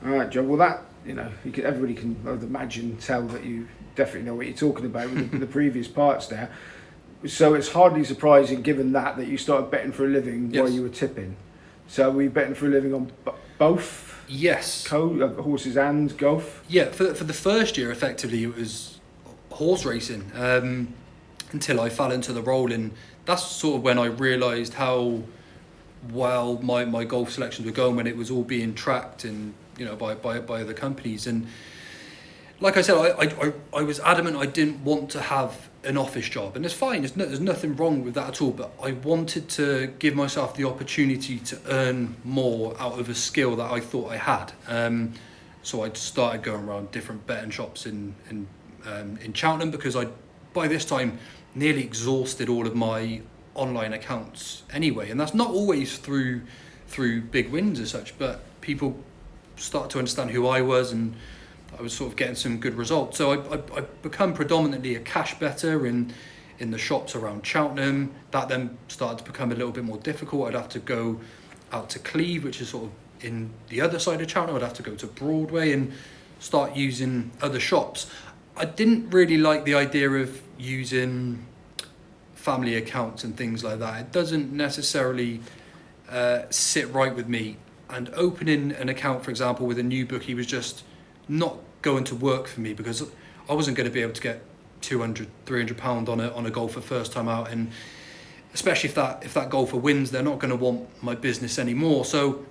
All right, Joe. Well, that, everybody can, I would imagine, tell that you definitely know what you're talking about with the previous parts there. So it's hardly surprising, given that you started betting for a living while you were tipping. So were you betting for a living on both? Yes. Horses and golf? Yeah, for the first year, effectively, it was horse racing until I fell into the role. And that's sort of when I realised how well my golf selections were going, when it was all being tracked and by other companies. And like I said, I was adamant I didn't want to have an office job, and it's fine. There's nothing wrong with that at all. But I wanted to give myself the opportunity to earn more out of a skill that I thought I had. So I started going around different betting shops in Cheltenham, because by this time nearly exhausted all of my online accounts anyway, and that's not always through big wins as such, but people started to understand who I was, and I was sort of getting some good results. So I become predominantly a cash bettor in the shops around Cheltenham. That then started to become a little bit more difficult. I'd have to go out to Cleve, which is sort of in the other side of Cheltenham. I'd have to go to Broadway and start using other shops. I didn't really like the idea of using family accounts and things like that. It doesn't necessarily sit right with me. And opening an account, for example, with a new bookie was just not going to work for me, because I wasn't going to be able to get £200-300 on a golfer first time out, and especially if that golfer wins, they're not going to want my business anymore. So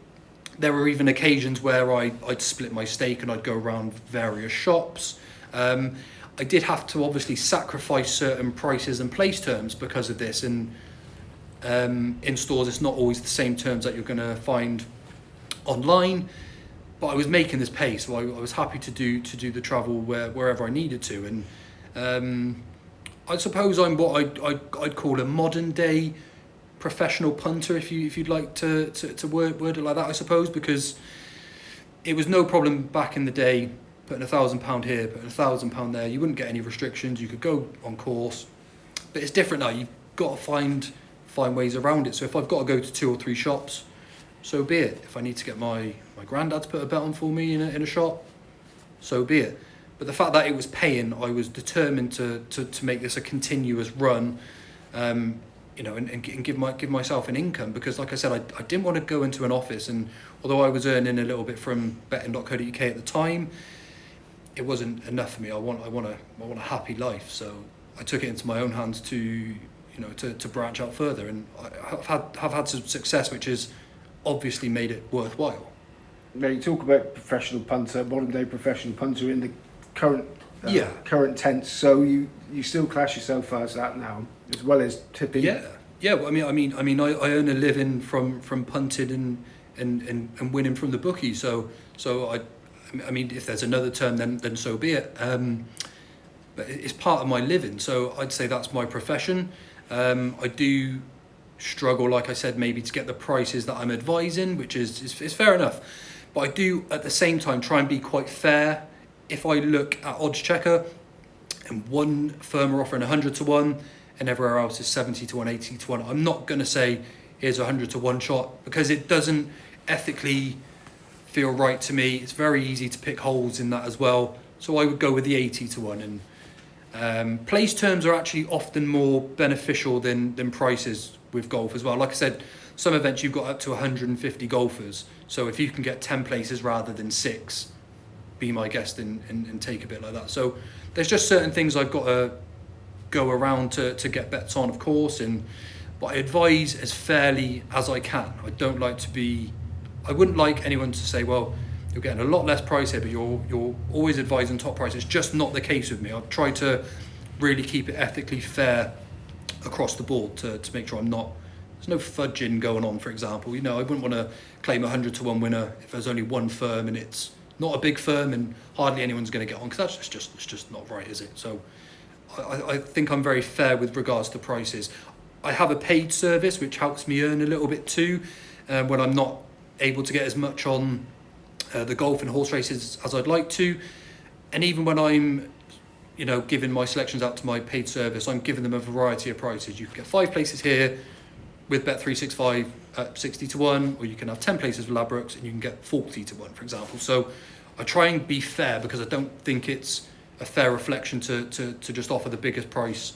there were even occasions where I'd split my stake and I'd go around various shops. I did have to obviously sacrifice certain prices and place terms because of this, and in stores it's not always the same terms that you're going to find online. But I was making this pay, so I was happy to do the travel wherever I needed to. And I suppose I'm what I'd call a modern day professional punter, if you'd like to word it like that, I suppose, because it was no problem back in the day putting £1,000 here, putting £1,000 there. You wouldn't get any restrictions. You could go on course, but it's different now. You've got to find ways around it. So if I've got to go to 2 or 3 shops, so be it. If I need to get my granddad to put a bet on for me in a shop, so be it. But the fact that it was paying, I was determined to make this a continuous run, and give myself an income, because like I said, I didn't want to go into an office, and although I was earning a little bit from betting.co.uk at the time, it wasn't enough for me. I want a happy life, so I took it into my own hands to branch out further, and have had some success, which has obviously made it worthwhile. Now, you talk about professional punter, modern day professional punter in the current tense. So you still class yourself as that now, as well as tipping. Yeah. Well, I earn a living from punting and winning from the bookie. So if there's another term, then so be it. But it's part of my living. So I'd say that's my profession. I do struggle, like I said, maybe to get the prices that I'm advising, which is fair enough. But I do at the same time try and be quite fair. If I look at Odds Checker and one firm are offering 100 to 1 and everywhere else is 70 to 1, 80 to 1, I'm not going to say here's 100 to 1 shot, because it doesn't ethically feel right to me. It's very easy to pick holes in that as well. So I would go with the 80 to 1. And place terms are actually often more beneficial than prices with golf as well. Like I said, some events you've got up to 150 golfers. So if you can get 10 places rather than 6, be my guest and take a bit like that. So there's just certain things I've got to go around to get bets on, of course, but I advise as fairly as I can. I wouldn't like anyone to say, well, you're getting a lot less price here, but you're always advising top price. It's just not the case with me. I've tried to really keep it ethically fair across the board to make sure there's no fudging going on, for example. I wouldn't want to claim 100 to 1 winner if there's only one firm and it's not a big firm and hardly anyone's going to get on, because that's just not right, is it? So I think I'm very fair with regards to prices. I have a paid service which helps me earn a little bit too, when I'm not able to get as much on the golf and horse races as I'd like to. And even when I'm giving my selections out to my paid service, I'm giving them a variety of prices. You can get 5 places here with Bet365 at 60 to 1, or you can have 10 places with Ladbrokes and you can get 40 to 1, for example. So I try and be fair, because I don't think it's a fair reflection to just offer the biggest price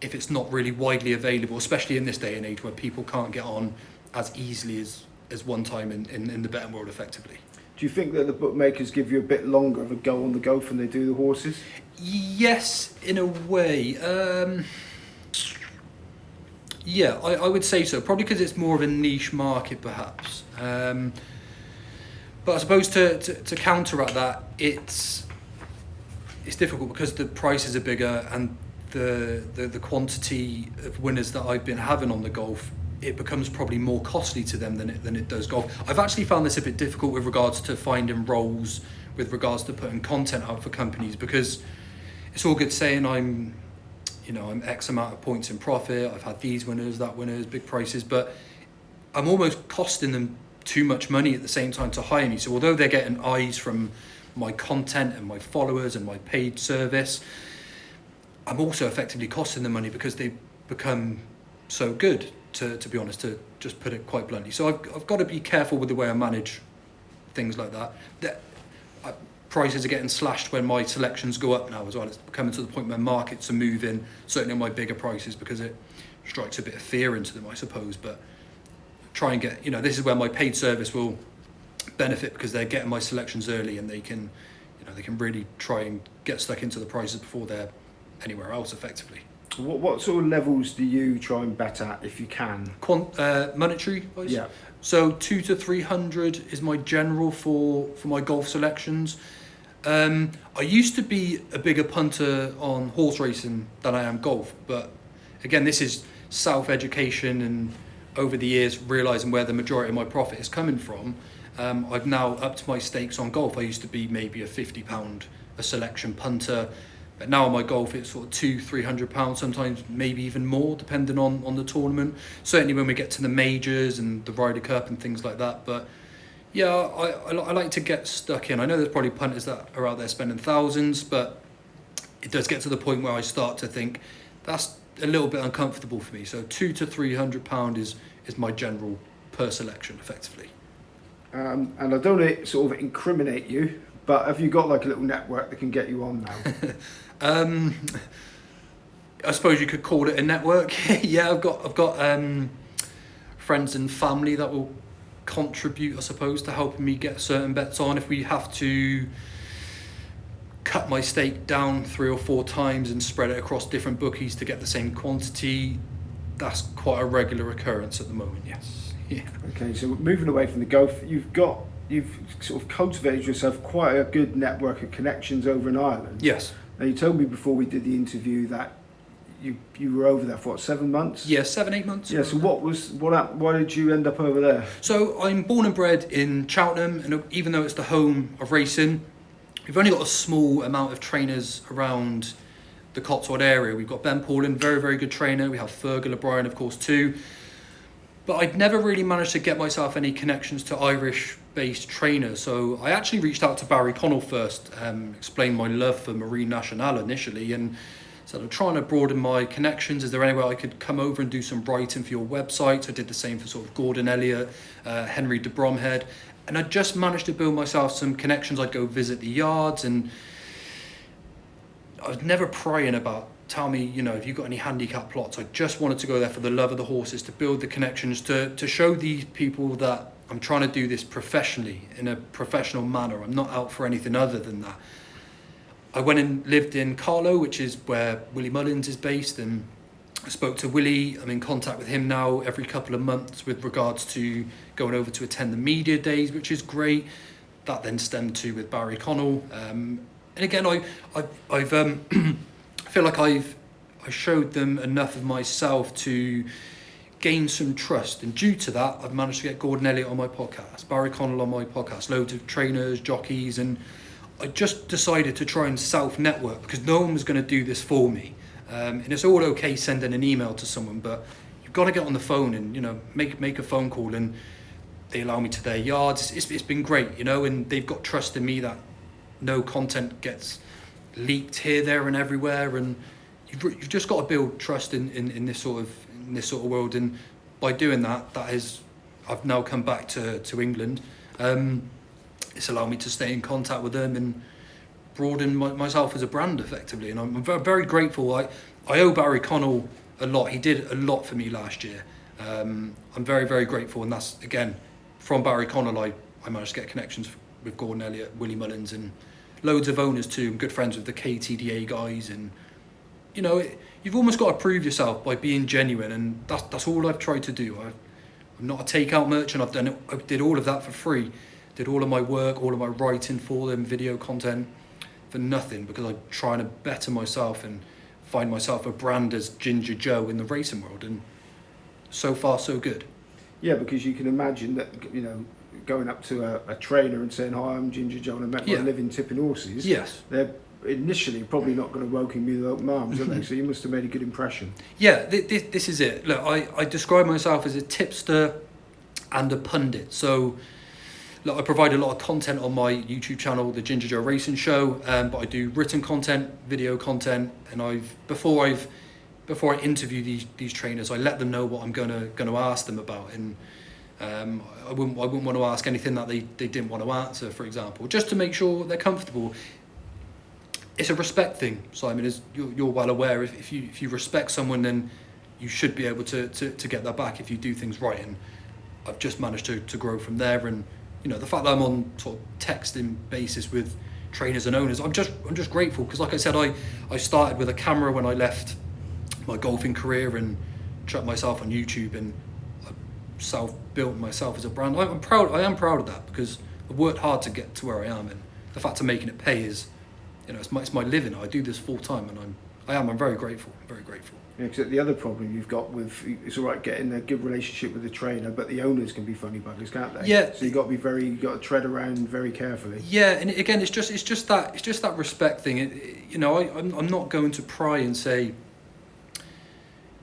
if it's not really widely available, especially in this day and age where people can't get on as easily as one time in the betting world effectively. Do you think that the bookmakers give you a bit longer of a go on the golf than they do the horses? Yes, in a way. Yeah, I would say so. Probably because it's more of a niche market, perhaps. But I suppose to counteract that, it's difficult because the prices are bigger and the quantity of winners that I've been having on the golf, it becomes probably more costly to them than it does golf. I've actually found this a bit difficult with regards to finding roles, with regards to putting content out for companies, because it's all good saying I'm X amount of points in profit, I've had these winners, that winners, big prices, but I'm almost costing them too much money at the same time to hire me. So although they're getting eyes from my content and my followers and my paid service, I'm also effectively costing them money because they've become so good, to be honest, to just put it quite bluntly. So I've got to be careful with the way I manage things like that. Prices are getting slashed when my selections go up now as well. It's coming to the point where markets are moving, certainly on my bigger prices, because it strikes a bit of fear into them, I suppose. But try and get, this is where my paid service will benefit, because they're getting my selections early and they can really try and get stuck into the prices before they're anywhere else effectively. What sort of levels do you try and bet at if you can? Monetary wise? Yeah. So 200 to 300 is my general for my golf selections. I used to be a bigger punter on horse racing than I am golf, but again, this is self-education and over the years realising where the majority of my profit is coming from. I've now upped my stakes on golf. I used to be maybe a £50 a selection punter, but now on my golf it's sort of £200-300, sometimes maybe even more, depending on the tournament. Certainly when we get to the majors and the Ryder Cup and things like that. But yeah, I like to get stuck in. I know there's probably punters that are out there spending thousands, but it does get to the point where I start to think that's a little bit uncomfortable for me. So £200 to £300 is my general per selection effectively. And I don't want to sort of incriminate you, but have you got like a little network that can get you on now? I suppose you could call it a network. Yeah, I've got friends and family that will contribute, I suppose, to helping me get certain bets on. If we have to cut my stake down 3 or 4 times and spread it across different bookies to get the same quantity, that's quite a regular occurrence at the moment, yes. Yeah. Okay, so moving away from the golf, you've sort of cultivated yourself quite a good network of connections over in Ireland. Yes. Now you told me before we did the interview that you were over there for what, 7 months? Yeah, 7-8 months. Yeah. So why did you end up over there? So I'm born and bred in Cheltenham, and even though it's the home of racing, we've only got a small amount of trainers around the Cotswold area. We've got Ben Paulin, very, very good trainer. We have Fergal O'Brien, of course, too. But I'd never really managed to get myself any connections to Irish-based trainers. So I actually reached out to Barry Connell first, explained my love for Marine Nationale initially, and said, I'm trying to broaden my connections. Is there any way I could come over and do some writing for your website? So I did the same for sort of Gordon Elliott, Henry de Bromhead. And I just managed to build myself some connections. I'd go visit the yards, and I was never praying about, tell me, if you've got any handicap plots. I just wanted to go there for the love of the horses, to build the connections, to show these people that I'm trying to do this professionally, in a professional manner. I'm not out for anything other than that. I went and lived in Carlow, which is where Willie Mullins is based, and I spoke to Willie. I'm in contact with him now every couple of months with regards to going over to attend the media days, which is great. That then stemmed to with Barry Connell. And again, I feel like I showed them enough of myself to gain some trust, and due to that I've managed to get Gordon Elliott on my podcast, Barry Connell on my podcast, loads of trainers, jockeys, and I just decided to try and self-network because no one was going to do this for me. And it's all okay sending an email to someone, but you've got to get on the phone and make a phone call, and they allow me to their yards. It's been great, and they've got trust in me that no content gets leaked here, there, and everywhere, and you've just got to build trust in this sort of world. And by doing that, I've now come back to England. It's allowed me to stay in contact with them and broaden myself as a brand effectively, and I'm very, very grateful. I owe Barry Connell a lot. He did a lot for me last year. I'm very, very grateful, and that's, again, from Barry Connell I managed to get connections with Gordon Elliott, Willie Mullins, and loads of owners too. I'm good friends with the KTDA guys, and you know, you've almost got to prove yourself by being genuine, and that's all I've tried to do. I'm not a takeout merchant. I did all of that for free. Did all of my work, all of my writing for them, video content, for nothing, because I'm trying to better myself and find myself a brand as Ginger Joe in the racing world, and so far so good. Yeah, because you can imagine that, you know, going up to a trainer and saying, "Hi, I'm Ginger Joe and I make my living tipping horses." Yes. They're initially probably not going to welcome you with open arms, are they? So you must have made a good impression. Yeah, this is it. Look, I describe myself as a tipster and a pundit. So look, I provide a lot of content on my YouTube channel, the Ginger Joe Racing Show, but I do written content, video content, and before I interview these trainers, I let them know what I'm gonna ask them about, and I wouldn't want to ask anything that they didn't want to answer, for example, just to make sure they're comfortable. It's a respect thing, Simon, as you're well aware. If you respect someone, then you should be able to get that back if you do things right, and I've just managed to grow from there. And you know, the fact that I'm on sort of texting basis with trainers and owners, I'm just grateful, because like I said, I started with a camera when I left my golfing career and chucked myself on YouTube, and I self-built myself as a brand. I am proud of that, because I've worked hard to get to where I am, and the fact of making it pay is, you know, it's my living. I do this full time, and I'm very grateful, very grateful. Yeah, because the other problem you've got it's all right getting a good relationship with the trainer, but the owners can be funny buggers, can't they? Yeah. So you got to tread around very carefully. Yeah, and again, it's just that respect thing. You know, I'm not going to pry and say,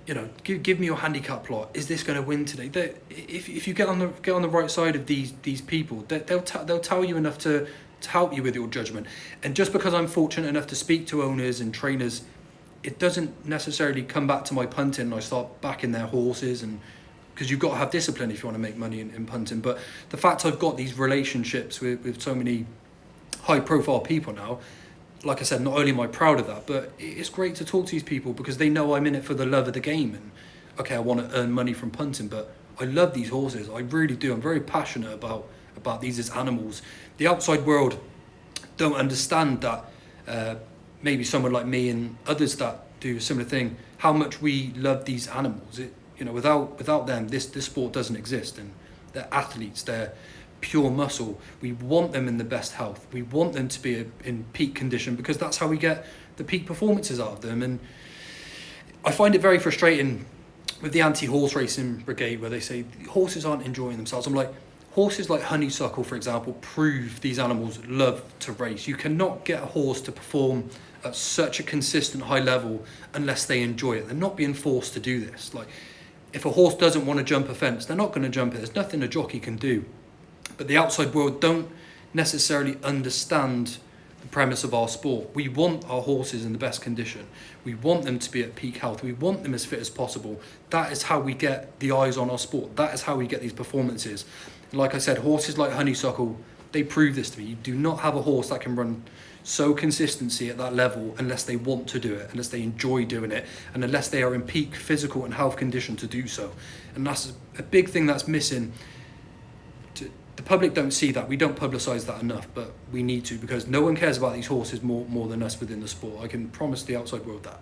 you know, give me your handicap plot. Is this going to win today? If you get on the right side of these people, they'll tell you enough to help you with your judgment. And just because I'm fortunate enough to speak to owners and trainers, it doesn't necessarily come back to my punting and I start backing their horses, and because you've got to have discipline if you want to make money in punting. But the fact I've got these relationships with so many high profile people now, like I said, not only am I proud of that, but it's great to talk to these people, because they know I'm in it for the love of the game. And okay, I want to earn money from punting, but I love these horses. I really do. I'm very passionate about these as animals. The outside world don't understand that. Maybe someone like me and others that do a similar thing, how much we love these animals. You know, without them, this sport doesn't exist. And they're athletes. They're pure muscle. We want them in the best health. We want them to be in peak condition, because that's how we get the peak performances out of them. And I find it very frustrating with the anti-horse racing brigade, where they say horses aren't enjoying themselves. I'm like, horses like Honeysuckle, for example, prove these animals love to race. You cannot get a horse to perform at such a consistent high level unless they enjoy it. They're not being forced to do this. Like, if a horse doesn't want to jump a fence, they're not going to jump it. There's nothing a jockey can do. But the outside world don't necessarily understand the premise of our sport. We want our horses in the best condition. We want them to be at peak health. We want them as fit as possible. That is how we get the eyes on our sport. That is how we get these performances. And like I said, horses like Honeysuckle, they prove this to me. You do not have a horse that can run so consistency at that level unless they want to do it, unless they enjoy doing it, and unless they are in peak physical and health condition to do so. And that's a big thing that's missing. The public don't see that. We don't publicise that enough, but we need to, because no one cares about these horses more than us within the sport. I can promise the outside world that.